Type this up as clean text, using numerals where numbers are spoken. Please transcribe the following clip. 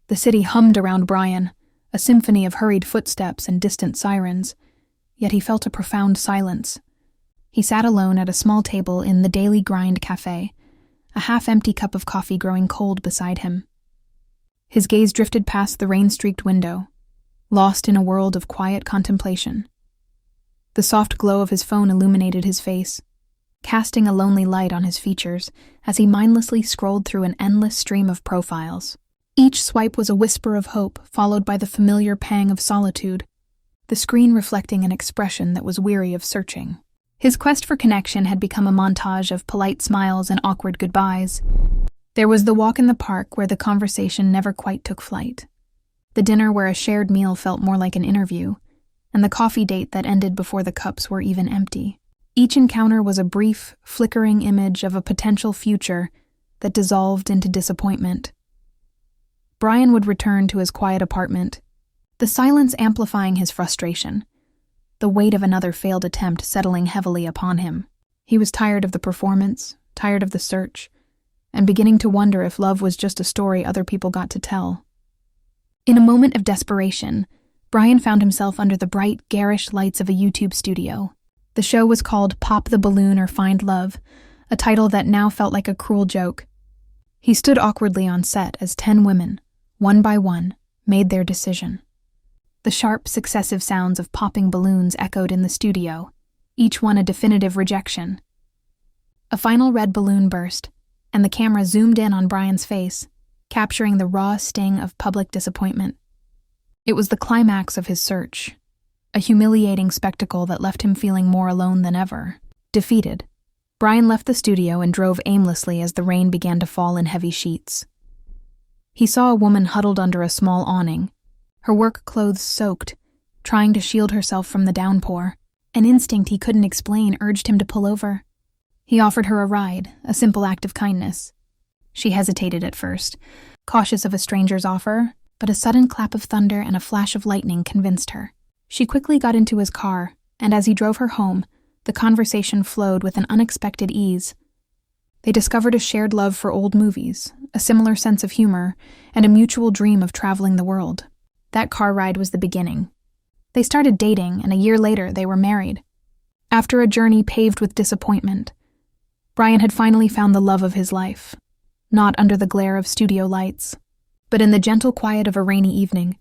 The city hummed around Brian, a symphony of hurried footsteps and distant sirens, yet he felt a profound silence. He sat alone at a small table in the Daily Grind Cafe, a half-empty cup of coffee growing cold beside him. His gaze drifted past the rain-streaked window, lost in a world of quiet contemplation. The soft glow of his phone illuminated his face, casting a lonely light on his features as he mindlessly scrolled through an endless stream of profiles. Each swipe was a whisper of hope, followed by the familiar pang of solitude, the screen reflecting an expression that was weary of searching. His quest for connection had become a montage of polite smiles and awkward goodbyes. There was the walk in the park where the conversation never quite took flight, the dinner where a shared meal felt more like an interview, and the coffee date that ended before the cups were even empty. Each encounter was a brief, flickering image of a potential future that dissolved into disappointment. Brian would return to his quiet apartment, the silence amplifying his frustration, the weight of another failed attempt settling heavily upon him. He was tired of the performance, tired of the search, and beginning to wonder if love was just a story other people got to tell. In a moment of desperation, Brian found himself under the bright, garish lights of a YouTube studio. The show was called Pop the Balloon or Find Love, a title that now felt like a cruel joke. He stood awkwardly on set as 10 women, one by one, made their decision. The sharp, successive sounds of popping balloons echoed in the studio, each one a definitive rejection. A final red balloon burst, and the camera zoomed in on Brian's face, capturing the raw sting of public disappointment. It was the climax of his search, a humiliating spectacle that left him feeling more alone than ever. Defeated, Brian left the studio and drove aimlessly as the rain began to fall in heavy sheets. He saw a woman huddled under a small awning, her work clothes soaked, trying to shield herself from the downpour. An instinct he couldn't explain urged him to pull over. He offered her a ride, a simple act of kindness. She hesitated at first, cautious of a stranger's offer, but a sudden clap of thunder and a flash of lightning convinced her. She quickly got into his car, and as he drove her home, the conversation flowed with an unexpected ease. They discovered a shared love for old movies, a similar sense of humor, and a mutual dream of traveling the world. That car ride was the beginning. They started dating, and a year later they were married. After a journey paved with disappointment, Brian had finally found the love of his life, not under the glare of studio lights, but in the gentle quiet of a rainy evening,